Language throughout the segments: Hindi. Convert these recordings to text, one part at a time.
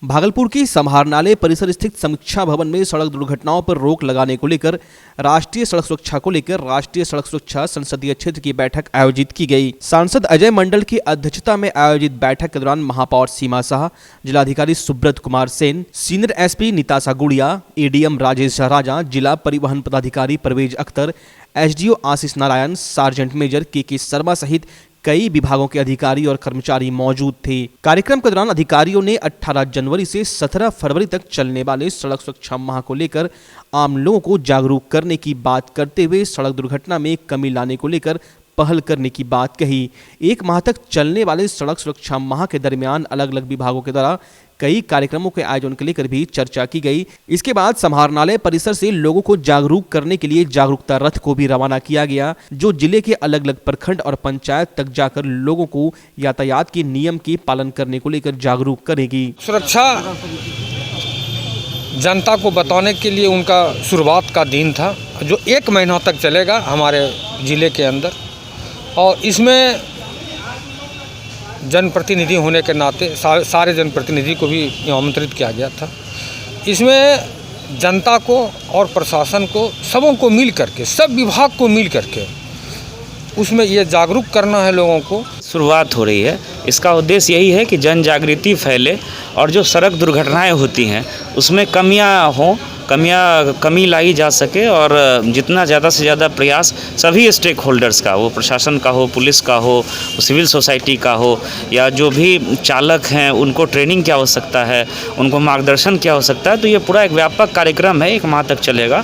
भागलपुर की समाहरणालय परिसर स्थित समीक्षा भवन में सड़क दुर्घटनाओं पर रोक लगाने को लेकर राष्ट्रीय सड़क सुरक्षा संसदीय क्षेत्र की बैठक आयोजित की गई। सांसद अजय मंडल की अध्यक्षता में आयोजित बैठक के दौरान महापौर सीमा शाह, जिलाधिकारी Subrat Kumar Sen, senior SP Nitasha Gudiya, ADM Rajesh राजा, जिला परिवहन पदाधिकारी परवेज अख्तर, एसडीओ आशीष नारायण, सार्जेंट मेजर के शर्मा सहित कई विभागों के अधिकारी और कर्मचारी मौजूद थे। कार्यक्रम के दौरान अधिकारियों ने 18 जनवरी से 17 फरवरी तक चलने वाले सड़क सुरक्षा माह को लेकर आम लोगों को जागरूक करने की बात करते हुए सड़क दुर्घटना में कमी लाने को लेकर पहल करने की बात कही। एक माह तक चलने वाले सड़क सुरक्षा माह के दरमियान अलग अलग विभागों के द्वारा कई कार्यक्रमों के आयोजन को लेकर भी चर्चा की गई। इसके बाद समाहरणालय परिसर से लोगों को जागरूक करने के लिए जागरूकता रथ को भी रवाना किया गया, जो जिले के अलग अलग प्रखंड और पंचायत तक जाकर लोगों को यातायात के नियम के पालन करने को लेकर जागरूक करेगी। सुरक्षा जनता को बताने के लिए उनका शुरुआत का दिन था, जो 1 महीना तक चलेगा हमारे जिले के अंदर। और इसमें जनप्रतिनिधि होने के नाते सारे जनप्रतिनिधि को भी आमंत्रित किया गया था। इसमें जनता को और प्रशासन को सबों को मिल करके, सब विभाग को मिल करके उसमें ये जागरूक करना है लोगों को। शुरुआत हो रही है। इसका उद्देश्य यही है कि जन जागृति फैले और जो सड़क दुर्घटनाएं होती हैं उसमें कमी लाई जा सके, और जितना ज़्यादा से ज़्यादा प्रयास सभी स्टेक होल्डर्स का, वो प्रशासन का हो, पुलिस का हो, सिविल सोसाइटी का हो, या जो भी चालक हैं उनको ट्रेनिंग की आवश्यकता है, उनको मार्गदर्शन की आवश्यकता है। तो ये पूरा एक व्यापक कार्यक्रम है, 1 माह तक चलेगा।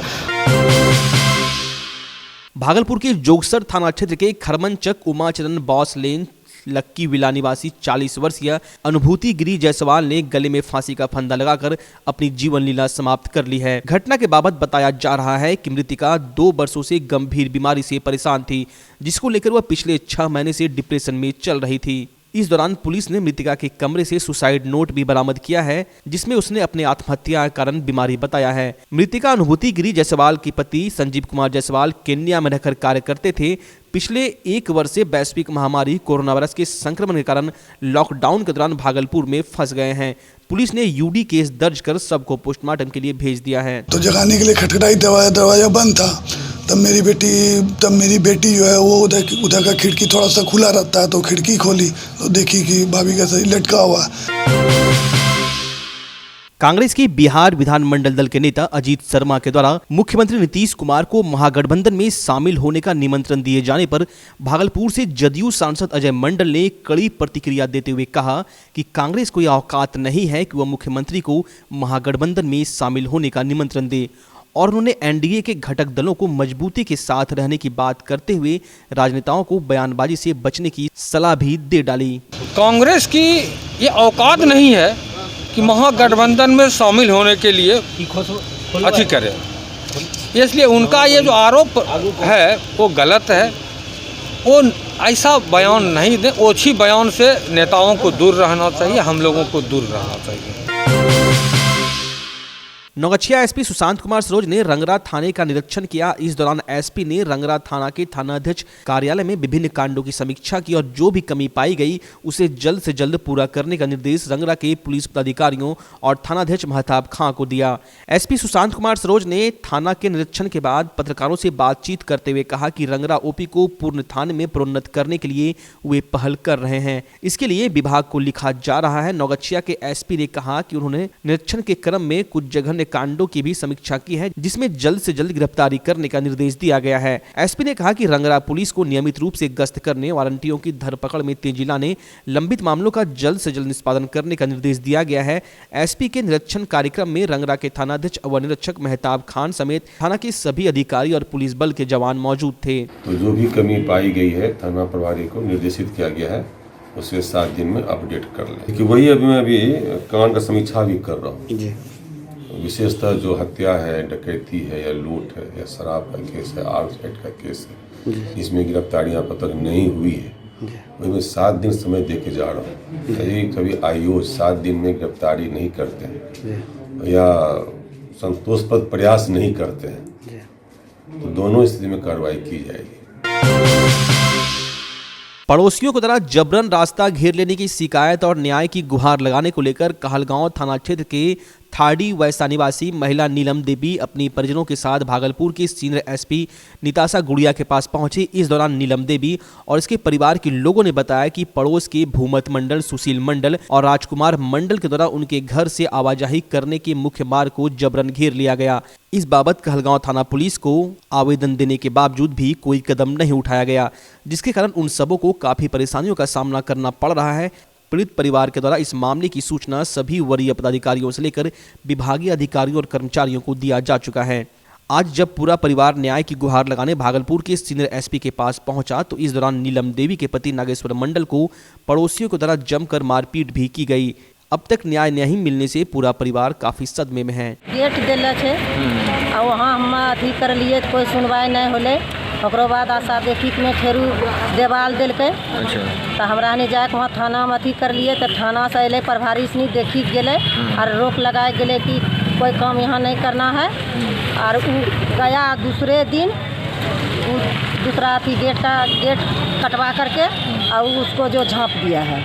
भागलपुर के जोगसर थाना क्षेत्र के खरमनचक उमाचरण बॉस लेन लक्की विला निवासी 40 वर्षीय अनुभूति गिरी जायसवाल ने गले में फांसी का फंदा लगाकर अपनी जीवन लीला समाप्त कर ली है। घटना के बाबत बताया जा रहा है कि मृतिका 2 वर्षों से गंभीर बीमारी से परेशान थी, जिसको लेकर वह पिछले 6 महीने से डिप्रेशन में चल रही थी। इस दौरान पुलिस ने मृतिका के कमरे से सुसाइड नोट भी बरामद किया है, जिसमें उसने अपने आत्महत्या के कारण बीमारी बताया है। मृतिका अनुभूति गिरी जायसवाल के पति संजीव कुमार जायसवाल केन्या में रहकर कार्य करते थे। पिछले 1 वर्ष से वैश्विक महामारी कोरोना वायरस के संक्रमण के कारण लॉकडाउन के दौरान भागलपुर में फंस गए हैं। पुलिस ने यूडी केस दर्ज कर सबको पोस्टमार्टम के लिए भेज दिया है। तो जगाने के लिए खटखटाई, दरवाजा बंद था। तब मेरी बेटी जो है वो उधर का खिड़की थोड़ा सा खुला रहता है, तो खिड़की खोली तो देखी कि भाभी का सही लटका हुआ। कांग्रेस की बिहार विधानमंडल दल के नेता अजीत शर्मा के द्वारा मुख्यमंत्री नीतीश कुमार को महागठबंधन में शामिल होने का निमंत्रण दिए जाने पर भागलपुर से जदयू सांसद अजय मंडल ने कड़ी प्रतिक्रिया देते हुए कहा कि कांग्रेस को यह औकात नहीं है कि वह मुख्यमंत्री को महागठबंधन में शामिल होने का निमंत्रण दे, और उन्होंने एनडीए के घटक दलों को मजबूती के साथ रहने की बात करते हुए राजनेताओं को बयानबाजी से बचने की सलाह भी दे डाली। कांग्रेस की ये औकात नहीं है कि महागठबंधन में शामिल होने के लिए अच्छी करे, इसलिए उनका ये जो आरोप है वो गलत है। वो ऐसा बयान नहीं दे, ओछी बयान से नेताओं को दूर रहना चाहिए, हम लोगों को दूर रहना चाहिए। नौगछिया एसपी सुशांत कुमार सरोज ने रंगरा थाने का निरीक्षण किया। इस दौरान एसपी ने रंगरा थाना के थानाध्यक्ष कार्यालय में विभिन्न कांडों की समीक्षा की और जो भी कमी पाई गई उसे जल्द से जल्द पूरा करने का निर्देश रंगरा के पुलिस पदाधिकारियों और थानाध्यक्ष महताब खां को दिया। एसपी सुशांत कुमार सरोज ने थाना के निरीक्षण के बाद पत्रकारों से बातचीत करते हुए कहा कि रंगरा ओपी को पूर्ण थाने में प्रोन्नत करने के लिए वे पहल कर रहे हैं। इसके लिए विभाग को लिखा जा रहा है। नौगछिया के एसपी ने कहा कि उन्होंने निरीक्षण के क्रम में कुछ जगह कांडों की भी समीक्षा की है, जिसमें जल्द से जल्द गिरफ्तारी करने का निर्देश दिया गया है। एसपी ने कहा कि रंगरा पुलिस को नियमित रूप से गश्त करने, वारंटियों की धरपकड़ में तेजी लाने, लंबित मामलों का जल्द से जल्द निष्पादन करने का निर्देश दिया गया है। एसपी के निरीक्षण कार्यक्रम में रंगरा के थानाध्यक्ष व निरीक्षक महताब खान समेत थाना के सभी अधिकारी और पुलिस बल के जवान मौजूद थे। तो जो भी कमी पाई गई है थाना प्रभारी को निर्देशित किया गया है उसे 7 दिन में अपडेट कर ले, कि वही मैं कांड का समीक्षा भी कर रहा हूँ। विशेषतः जो हत्या है, डकैती है या लूट है या शराब का केस है, आर्म्स एक्ट का केस है, इसमें गिरफ्तारियां अब तक नहीं हुई है, वही मैं 7 दिन समय दे के जा रहा हूँ। कभी आईओ 7 दिन में गिरफ्तारी नहीं करते हैं या संतोषप्रद प्रयास नहीं करते हैं, तो दोनों स्थिति में कार्रवाई की जाएगी। पड़ोसियों को द्वारा जबरन रास्ता घेर लेने की शिकायत और न्याय की गुहार लगाने को लेकर कहलगांव थाना क्षेत्र के थाड़ी वैसा निवासी महिला नीलम देवी अपनी परिजनों के साथ भागलपुर के सीनियर एसपी निताशा गुड़िया के पास पहुंची। इस दौरान नीलम देवी और इसके परिवार के लोगों ने बताया कि पड़ोस के भूमत मंडल, सुशील मंडल और राजकुमार मंडल के द्वारा उनके घर से आवाजाही करने के मुख्य मार्ग को जबरन घेर लिया गया। इस बाबत कहलगांव थाना पुलिस को आवेदन देने के बावजूद भी कोई कदम नहीं उठाया गया, जिसके कारण उन सबों को काफी परेशानियों का सामना करना पड़ रहा है। पीड़ित परिवार के द्वारा इस मामले की सूचना सभी वरीय पदाधिकारियों से लेकर विभागीय अधिकारियों और कर्मचारियों को दिया जा चुका है। आज जब पूरा परिवार न्याय की गुहार लगाने भागलपुर के सीनियर एसपी के पास पहुंचा तो इस दौरान नीलम देवी के पति नागेश्वर मंडल को पड़ोसियों के द्वारा जमकर मारपीट भी की गई। अब तक न्याय नहीं मिलने से पूरा परिवार काफी सदमे में है। गेट दिले छे और वहाँ हम अथी कर लिए तो कोई सुनवाई नहीं होले। ओकरो बाद आशा देखिक में फेरू देवाल दिलके। तो हमरा नहीं जाके वहाँ थाना में अथी कर लिए तो थाना से अले प्रभारी से देखी गेले और रोक लगाए गेले कि कोई काम यहाँ नहीं करना है। और गया दूसरे दिन दूसरा अथी गेट कटवा करके और उसको जो झाँप दिया है।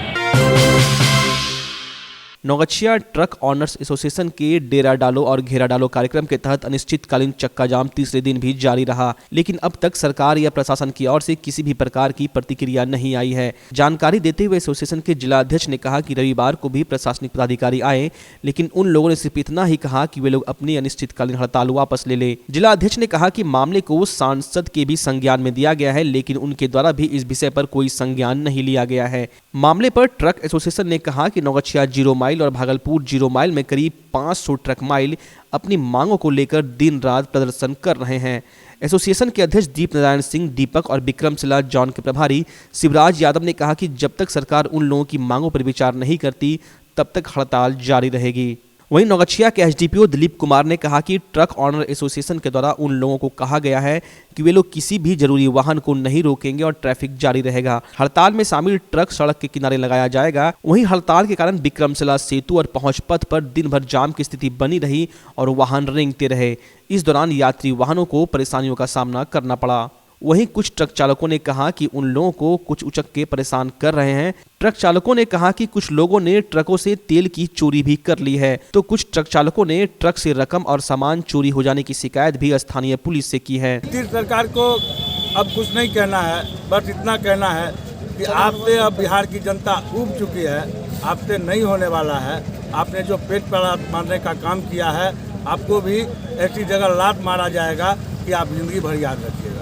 नौगछिया ट्रक ऑनर्स एसोसिएशन के डेरा डालो और घेरा डालो कार्यक्रम के तहत अनिश्चितकालीन चक्का जाम तीसरे दिन भी जारी रहा, लेकिन अब तक सरकार या प्रशासन की ओर से किसी भी प्रकार की प्रतिक्रिया नहीं आई है। जानकारी देते हुए एसोसिएशन के जिला अध्यक्ष ने कहा कि रविवार को भी प्रशासनिक पदाधिकारी आए, लेकिन उन लोगों ने सिर्फ इतना ही कहा कि वे लोग अपनी अनिश्चितकालीन हड़ताल वापस ले ले। जिला अध्यक्ष ने कहा कि मामले को सांसद के भी संज्ञान में दिया गया है, लेकिन उनके द्वारा भी इस विषय पर कोई संज्ञान नहीं लिया गया है। मामले पर ट्रक एसोसिएशन ने कहा कि नौगछिया 0 माइल और भागलपुर 0 माइल में करीब 500 ट्रक माइल अपनी मांगों को लेकर दिन रात प्रदर्शन कर रहे हैं। एसोसिएशन के अध्यक्ष दीप नारायण सिंह, दीपक और विक्रमशिला जॉन के प्रभारी शिवराज यादव ने कहा कि जब तक सरकार उन लोगों की मांगों पर विचार नहीं करती तब तक हड़ताल जारी रहेगी। वहीं नौगछिया के एसडीपीओ दिलीप कुमार ने कहा कि ट्रक ऑनर एसोसिएशन के द्वारा उन लोगों को कहा गया है कि वे लोग किसी भी जरूरी वाहन को नहीं रोकेंगे और ट्रैफिक जारी रहेगा। हड़ताल में शामिल ट्रक सड़क के किनारे लगाया जाएगा। वहीं हड़ताल के कारण विक्रमशिला सेतु और पहुंच पथ पर दिन भर जाम की स्थिति बनी रही और वाहन रेंगते रहे। इस दौरान यात्री वाहनों को परेशानियों का सामना करना पड़ा। वहीं कुछ ट्रक चालकों ने कहा कि उन लोगों को कुछ उचक के परेशान कर रहे हैं। ट्रक चालकों ने कहा कि कुछ लोगों ने ट्रकों से तेल की चोरी भी कर ली है, तो कुछ ट्रक चालकों ने ट्रक से रकम और सामान चोरी हो जाने की शिकायत भी स्थानीय पुलिस से की है। सरकार को अब कुछ नहीं कहना है, बस इतना कहना है कि आपसे अब बिहार की जनता ऊब चुकी है, आपसे नहीं होने वाला है। आपने जो पेट पर मारने का काम किया है, आपको भी ऐसी जगह लात मारा जाएगा कि आप जिंदगी भर याद रखिएगा।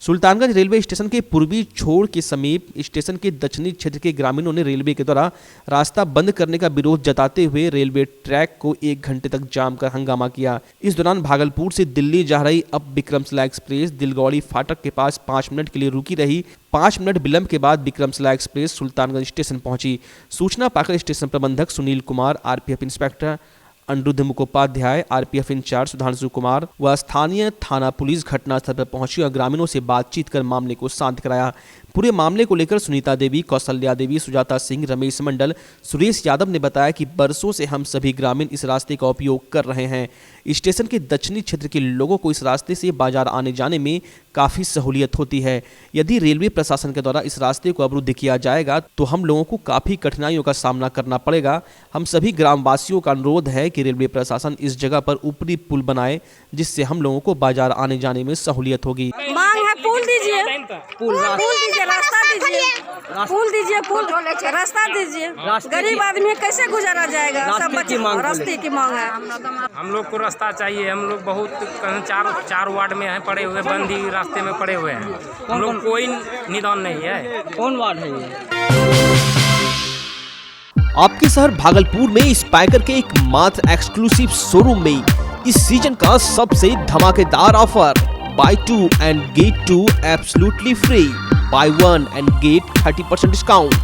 सुल्तानगंज रेलवे स्टेशन के पूर्वी छोर के समीप स्टेशन के दक्षिणी क्षेत्र के ग्रामीणों ने रेलवे के द्वारा रास्ता बंद करने का विरोध जताते हुए रेलवे ट्रैक को 1 घंटे तक जाम कर हंगामा किया। इस दौरान भागलपुर से दिल्ली जा रही अप विक्रमशिला एक्सप्रेस दिलगौड़ी फाटक के पास 5 मिनट के लिए रुकी रही। 5 मिनट विलंब के बाद विक्रमशिला एक्सप्रेस सुल्तानगंज स्टेशन पहुंची। सूचना पाकर स्टेशन प्रबंधक Sunil Kumar, RPF inspector Anirudh Mukhopadhyay, RPF incharge Sudhanshu Kumar व स्थानीय थाना पुलिस घटनास्थल पर पहुंची और ग्रामीणों से बातचीत कर मामले को शांत कराया। पूरे मामले को लेकर सुनीता देवी, कौशल्या देवी, सुजाता सिंह, रमेश मंडल, सुरेश यादव ने बताया कि बरसों से हम सभी ग्रामीण इस रास्ते का उपयोग कर रहे हैं। स्टेशन के दक्षिणी क्षेत्र के लोगों को इस रास्ते से बाजार आने जाने में काफ़ी सहूलियत होती है। यदि रेलवे प्रशासन के द्वारा इस रास्ते को अवरुद्ध किया जाएगा तो हम लोगों को काफ़ी कठिनाइयों का सामना करना पड़ेगा। हम सभी ग्रामवासियों का अनुरोध है कि रेलवे प्रशासन इस जगह पर ऊपरी पुल बनाए, जिससे हम लोगों को बाजार आने जाने में सहूलियत होगी। मांग है पुल दीजिए, पुल दीजिए, रास्ता दीजिए, पुल दीजिए, पुल रास्ता दीजिए। गरीब आदमी कैसे गुजारा जाएगा? सब बच्चे रास्ते की मांग है। हम लोग को रास्ता चाहिए। हम लोग बहुत चार वार्ड में हैं पड़े हुए, बंदी रास्ते में पड़े हुए हैं। हम लोग कोई निदान नहीं है। कौन वार्ड है ये? आपके शहर भागलपुर में स्पाइकर के एक मात्र एक्सक्लूसिव शोरूम में इस सीजन का सबसे धमाकेदार offer, bye 2 and get 2 absolutely free, buy 1 and get 30% discount,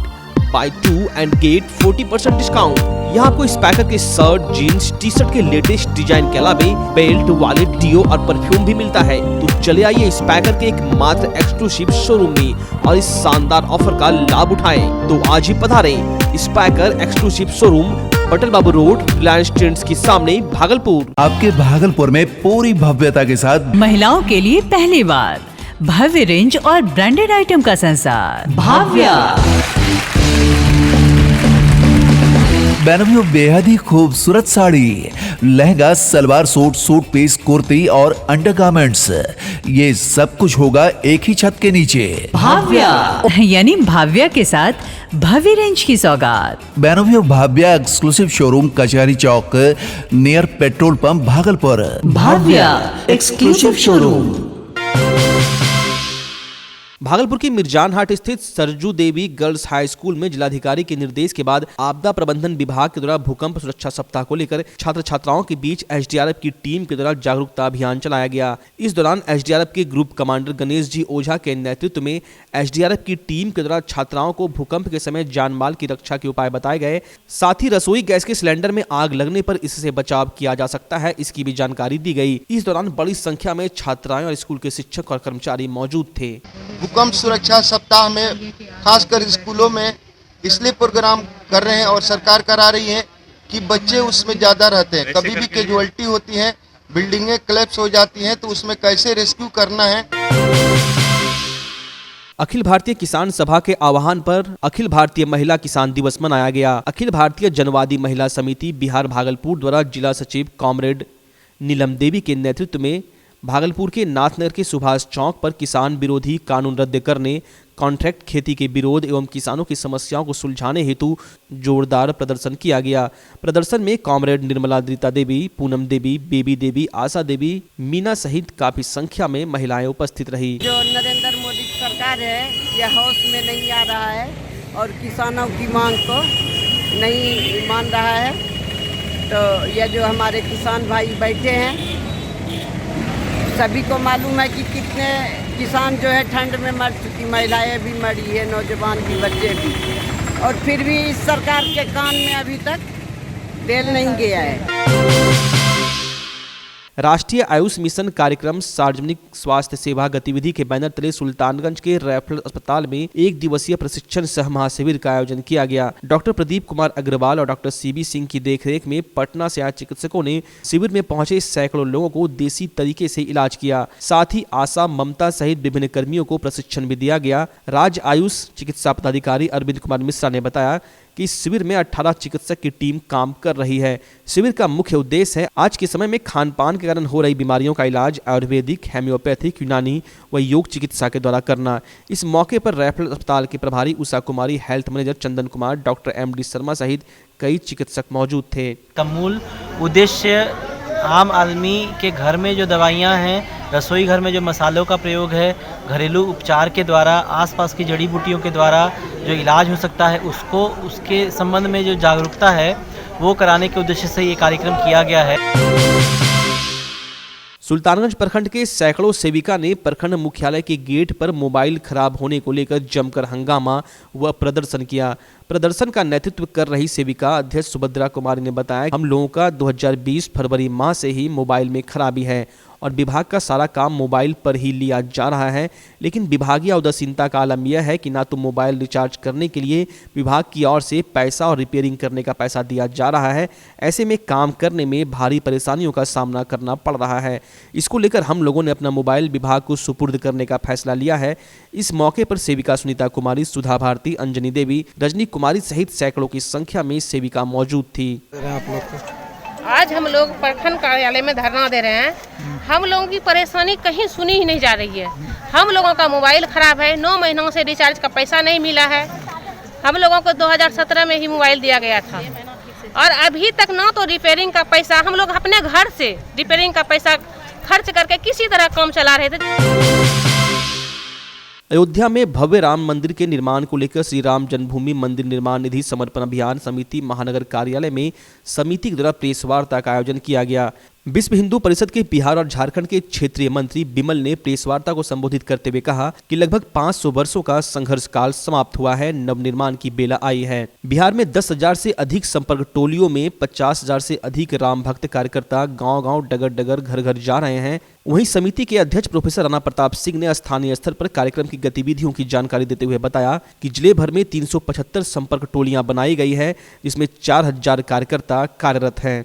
buy 2 and get 40% discount. यहाँ आपको स्पाइकर के शर्ट, जीन्स, टी शर्ट के लेटेस्ट डिजाइन के अलावे बेल्ट, वॉलेट, डियो और परफ्यूम भी मिलता है। तो चले आइए स्पाइकर के एक मात्र एक्सक्लूसिव शोरूम में और इस शानदार ऑफर का लाभ उठाएं। तो आज ही पधारें स्पाइकर एक्सक्लूसिव शोरूम, पटेल बाबू रोड, रिलायंस ट्रेंड्स के सामने, भागलपुर। आपके भागलपुर में पूरी भव्यता के साथ महिलाओं के लिए पहली बार भव्य रेंज और ब्रांडेड आइटम का संसार भाव्या। बेनवियो बेहद ही खूबसूरत sari, lehenga, salwar suit, suit piece, kurti और अंडरगारमेंट्स, ये सब कुछ होगा एक ही छत के नीचे। भाव्या यानी भाव्या के साथ भव्य रेंज की सौगात। बेनवियो Bhavya exclusive showroom Kachahari Chowk near petrol pump Bhagalpur. Bhavya exclusive showroom. Bhagalpur की मिर्जान हाट स्थित Sarju Devi girls high school में जिलाधिकारी के निर्देश के बाद आपदा प्रबंधन विभाग के द्वारा भूकंप सुरक्षा सप्ताह को लेकर छात्र छात्राओं के बीच एसडीआरएफ की टीम के द्वारा जागरूकता अभियान चलाया गया। इस दौरान एसडीआरएफ के ग्रुप कमांडर गणेश जी ओझा के नेतृत्व में एसडीआरएफ की टीम के द्वारा छात्राओं को भूकंप के समय जान माल की रक्षा के उपाय बताए गए। साथ ही रसोई गैस के सिलेंडर में आग लगने पर इससे बचाव किया जा सकता है, इसकी भी जानकारी दी गई। इस दौरान बड़ी संख्या में छात्राएं और स्कूल के शिक्षक और कर्मचारी मौजूद थे। भूकंप सुरक्षा सप्ताह में खासकर स्कूलों में इसलिए प्रोग्राम कर रहे हैं और सरकार करा रही है कि बच्चे उसमें ज़्यादा रहते हैं। कभी भी कैजुअलिटी होती है, बिल्डिंगें कोलैप्स हो जाती हैं, तो उसमें कैसे रेस्क्यू करना है। अखिल भारतीय किसान सभा के आह्वान पर अखिल भारतीय महिला किसान दिवस मनाया गया। अखिल भारतीय जनवादी महिला समिति बिहार भागलपुर द्वारा जिला सचिव कॉमरेड नीलम देवी के नेतृत्व में भागलपुर के नाथनगर के सुभाष चौक पर किसान विरोधी कानून रद्द करने, कॉन्ट्रैक्ट खेती के विरोध एवं किसानों की समस्याओं को सुलझाने हेतु जोरदार प्रदर्शन किया गया। प्रदर्शन में कॉमरेड निर्मला दीता देवी, पूनम देवी, बेबी देवी, आशा देवी, मीना सहित काफी संख्या में महिलाएं उपस्थित रही। जो नरेंद्र मोदी सरकार है यह हाउस में नहीं आ रहा है और किसानों की मांग को नहीं मान रहा है, तो यह जो हमारे किसान भाई बैठे हैं सभी को मालूम है कि कितने किसान जो है ठंड में मर चुकी, महिलाएं भी मरी है, नौजवान भी, बच्चे भी, और फिर भी इस सरकार के कान में अभी तक तेल नहीं गया है। राष्ट्रीय आयुष मिशन कार्यक्रम सार्वजनिक स्वास्थ्य सेवा गतिविधि के बैनर तले सुल्तानगंज के रेफरल अस्पताल में एक दिवसीय प्रशिक्षण सह महाशिविर का आयोजन किया गया। डॉक्टर प्रदीप कुमार अग्रवाल और डॉक्टर सीबी सिंह की देखरेख में पटना से आए चिकित्सकों ने शिविर में पहुंचे सैकड़ों लोगों को देसी तरीके से इलाज किया। साथ ही आशा, ममता सहित विभिन्न कर्मियों को प्रशिक्षण भी दिया गया। राज्य आयुष चिकित्सा पदाधिकारी अरविंद कुमार मिश्रा ने बताया कि इस शिविर में 18 चिकित्सक की टीम काम कर रही है। शिविर का मुख्य उद्देश्य है आज के समय में खान पान के कारण हो रही बीमारियों का इलाज आयुर्वेदिक, होम्योपैथिक, यूनानी व योग चिकित्सा के द्वारा करना। इस मौके पर रेफरल अस्पताल के प्रभारी उषा कुमारी, health manager Chandan Kumar, doctor MD Sharma सहित कई चिकित्सक मौजूद थे। का मूल उद्देश्य आम आदमी के घर में जो दवाइयाँ हैं, रसोई घर में जो मसालों का प्रयोग है, घरेलू उपचार के द्वारा, आसपास की जड़ी बूटियों के द्वारा जो इलाज हो सकता है उसको, उसके संबंध में जो जागरूकता है वो कराने के उद्देश्य से ये कार्यक्रम किया गया है। सुल्तानगंज प्रखंड के सैकड़ों सेविका ने प्रखंड मुख्यालय के गेट पर मोबाइल खराब होने को लेकर जमकर हंगामा व प्रदर्शन किया। प्रदर्शन का नेतृत्व कर रही सेविका अध्यक्ष सुभद्रा कुमारी ने बताया, हम लोगों का 2020 फरवरी माह से ही मोबाइल में खराबी है और विभाग का सारा काम मोबाइल पर ही लिया जा रहा है, लेकिन विभागीय उदासीनता का आलम यह है कि ना तो मोबाइल रिचार्ज करने के लिए विभाग की ओर से पैसा और रिपेयरिंग करने का पैसा दिया जा रहा है। ऐसे में काम करने में भारी परेशानियों का सामना करना पड़ रहा है। इसको लेकर हम लोगों ने अपना मोबाइल विभाग को सुपुर्द करने का फैसला लिया है। इस मौके पर सेविका सुनीता कुमारी, सुधा भारती, अंजनी देवी, रजनी कुमारी सहित सैकड़ों की संख्या में सेविका मौजूद थी। आज हम लोग प्रखंड कार्यालय में धरना दे रहे हैं। हम लोगों की परेशानी कहीं सुनी ही नहीं जा रही है। हम लोगों का मोबाइल खराब है, 9 महीनों से रिचार्ज का पैसा नहीं मिला है। हम लोगों को 2017 में ही मोबाइल दिया गया था और अभी तक ना तो रिपेयरिंग का पैसा, हम लोग अपने घर से रिपेयरिंग का पैसा खर्च करके किसी तरह काम चला रहे थे। अयोध्या में भव्य राम मंदिर के निर्माण को लेकर श्री राम जन्मभूमि मंदिर निर्माण निधि समर्पण अभियान समिति महानगर कार्यालय में समिति के द्वारा प्रेस वार्ता का आयोजन किया गया। विश्व हिंदू परिषद के बिहार और झारखंड के क्षेत्रीय मंत्री बिमल ने प्रेस वार्ता को संबोधित करते हुए कहा कि लगभग 500 वर्षों का संघर्ष काल समाप्त हुआ है, नवनिर्माण की बेला आई है। बिहार में 10,000 से अधिक संपर्क टोलियों में 50,000 से अधिक राम भक्त कार्यकर्ता गांव-गांव, डगर-डगर, घर-घर जा रहे हैं। वहीं समिति के अध्यक्ष प्रोफेसर राणा प्रताप सिंह ने स्थानीय स्तर पर कार्यक्रम की गतिविधियों की जानकारी देते हुए बताया कि जिले भर में 375 संपर्क टोलियां बनाई गई है, जिसमें 4,000 कार्यकर्ता कार्यरत हैं।